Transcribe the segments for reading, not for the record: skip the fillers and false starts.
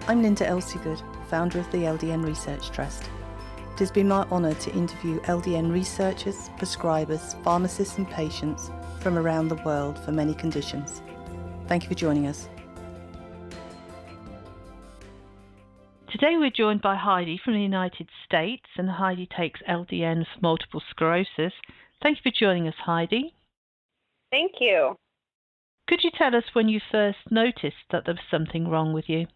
I'm Linda Elsegood, founder of the LDN Research Trust. It has been my honour to interview LDN researchers, prescribers, pharmacists and patients from around the world for many conditions. Thank you for joining us. Today we're joined by Heidi from the United States, and Heidi takes LDN for multiple sclerosis. Thank you for joining us, Heidi. Thank you. Could you tell us when you first noticed that there was something wrong with you?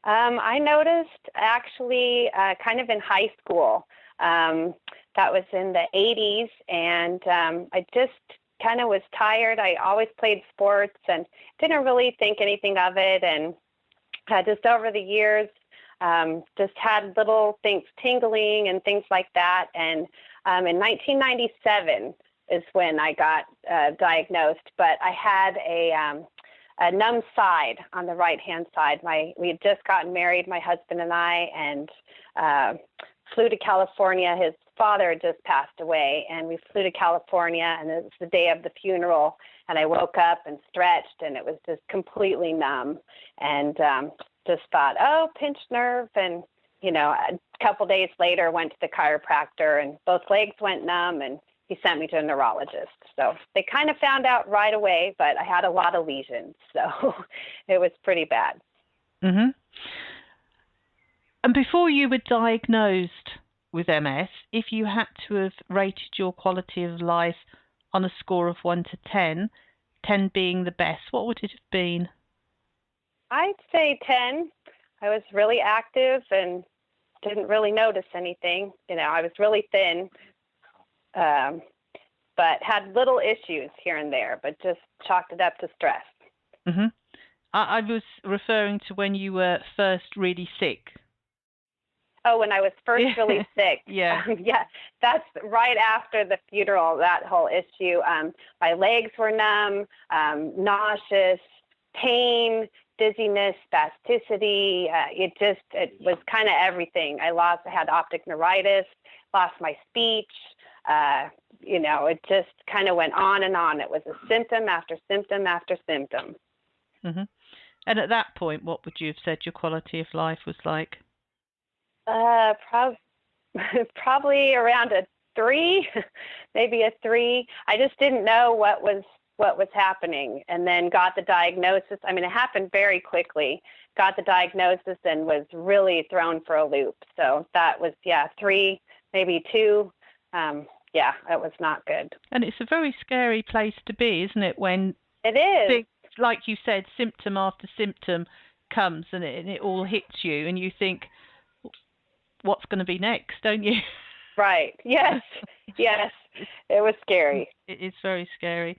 I noticed actually kind of in high school. That was in the 80s, and I just kind of was tired. I always played sports and didn't really think anything of it, and just over the years, just had little things tingling and things like that. And in 1997 is when I got diagnosed, but I had a numb side on the right-hand side. We had just gotten married, my husband and I, and flew to California. His father had just passed away, and we flew to California, and it was the day of the funeral, and I woke up and stretched, and it was just completely numb, and just thought, oh, pinched nerve, and, you know, a couple days later went to the chiropractor, and both legs went numb, and he sent me to a neurologist. So they kind of found out right away, but I had a lot of lesions, so it was pretty bad. Mm-hmm. And before you were diagnosed with MS, if you had to have rated your quality of life on a score of 1 to 10, 10 being the best, what would it have been? I'd say 10. I was really active and didn't really notice anything. You know, I was really thin. But had little issues here and there, but just chalked it up to stress. Mm-hmm. I was referring to when you were first really sick. Oh, when I was first really sick. Yeah. Yeah, that's right after the funeral, that whole issue. My legs were numb, nauseous, pain, dizziness, spasticity. It was kind of everything. I had optic neuritis, lost my speech. You know, it just kind of went on and on. It was a symptom after symptom after symptom. Mm-hmm. And at that point, what would you have said your quality of life was like? Probably around a 3, maybe a 3. I just didn't know what was happening, and then got the diagnosis. I mean, it happened very quickly. Got the diagnosis and was really thrown for a loop. So that was, 3, maybe 2. Yeah, it was not good. And it's a very scary place to be, isn't it? When it is, like you said, symptom after symptom comes and it all hits you, and you think, what's going to be next, don't you? Right. Yes. Yes. It was scary. It is very scary.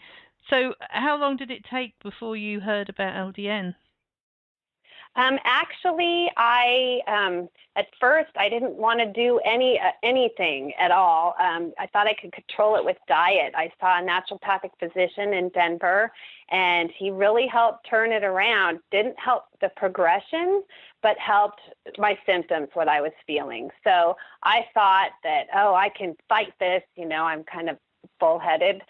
So how long did it take before you heard about LDN? Actually, at first I didn't want to do anything at all. I thought I could control it with diet. I saw a naturopathic physician in Denver, and he really helped turn it around. Didn't help the progression, but helped my symptoms, what I was feeling. So I thought that, I can fight this. You know, I'm kind of bullheaded.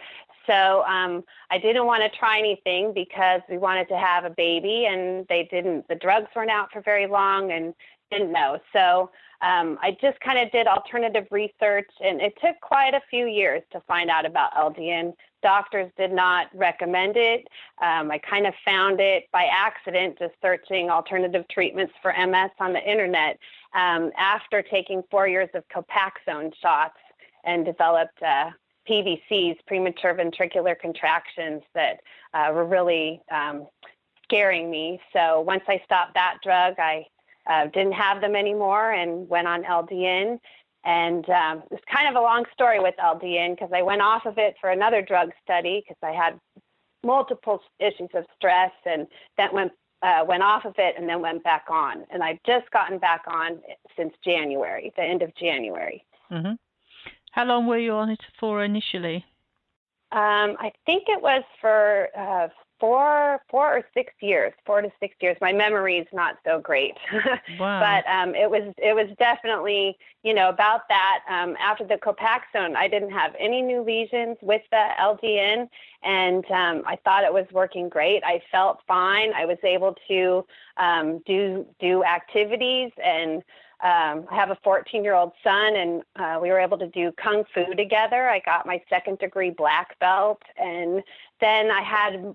So I didn't want to try anything because we wanted to have a baby, and the drugs weren't out for very long and didn't know. So I just kind of did alternative research, and it took quite a few years to find out about LDN. Doctors did not recommend it. I kind of found it by accident, just searching alternative treatments for MS on the internet after taking 4 years of Copaxone shots, and developed PVCs, premature ventricular contractions, that were really scaring me. So once I stopped that drug, I didn't have them anymore and went on LDN. And it's kind of a long story with LDN, because I went off of it for another drug study because I had multiple issues of stress, and that went off of it and then went back on. And I've just gotten back on since January, the end of January. Mm-hmm. How long were you on it for initially? I think it was for 4 or 6 years, 4 to 6 years. My memory is not so great, Wow. but it was definitely, about that. After the Copaxone, I didn't have any new lesions with the LDN, and I thought it was working great. I felt fine. I was able to do activities, and I have a 14-year-old son, and we were able to do Kung Fu together. I got my 2nd-degree black belt, and then I had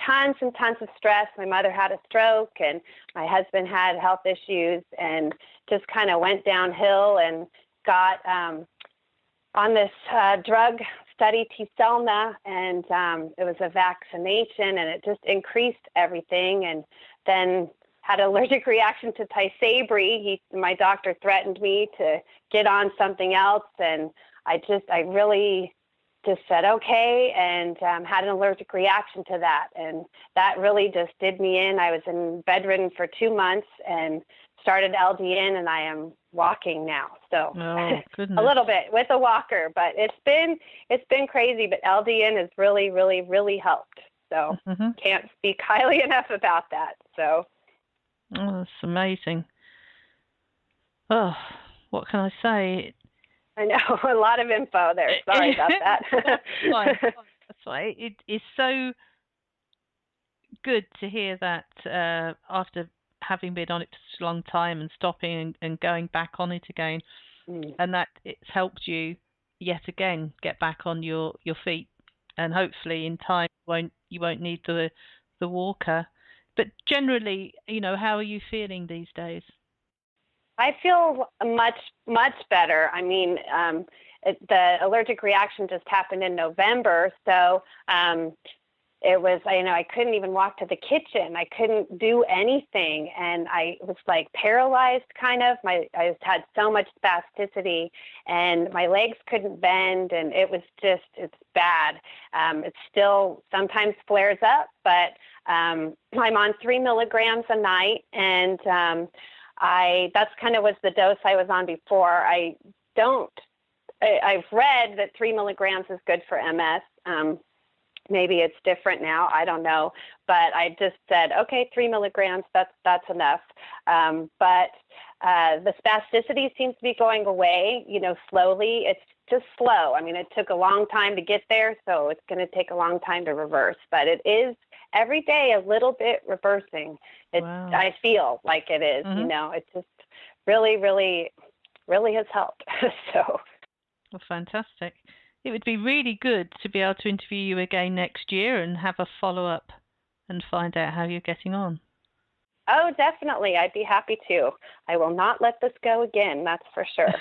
tons and tons of stress. My mother had a stroke, and my husband had health issues, and just kind of went downhill, and got on this drug study, T-Selna, and it was a vaccination, and it just increased everything. And then had an allergic reaction to Tysabri. My doctor threatened me to get on something else, and I really just said okay, and had an allergic reaction to that, and that really just did me in. I was in bedridden for 2 months and started LDN, and I am walking now. So a little bit with a walker, but it's been crazy. But LDN has really, really, really helped. So can't speak highly enough about that. So. Oh, that's amazing. Oh, what can I say? I know, a lot of info there. Sorry about that. That's fine. It is so good to hear that after having been on it for such a long time and stopping and going back on it again, and that it's helped you yet again get back on your feet, and hopefully in time you won't need the walker. But generally, how are you feeling these days? I feel much, much better. I mean, the allergic reaction just happened in November, so it was, I couldn't even walk to the kitchen. I couldn't do anything, and I was like paralyzed kind of. I just had so much spasticity, and my legs couldn't bend, and it's bad. It still sometimes flares up, but I'm on 3 milligrams a night, and that's kind of was the dose I was on before. I've read that 3 milligrams is good for MS. Maybe it's different now. I don't know. But I just said, okay, 3 milligrams, that's enough. But the spasticity seems to be going away, slowly. It's just slow. I mean, it took a long time to get there, so it's going to take a long time to reverse. But it is every day a little bit reversing. Wow. I feel like it is, it just really, really, really has helped. So. Well, fantastic. It would be really good to be able to interview you again next year and have a follow-up and find out how you're getting on. Oh, definitely. I'd be happy to. I will not let this go again, that's for sure.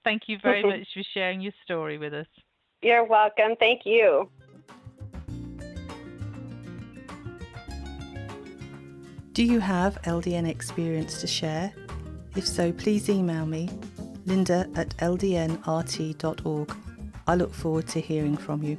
Thank you very much for sharing your story with us. You're welcome. Thank you. Do you have LDN experience to share? If so, please email me, linda@ldnrt.org. I look forward to hearing from you.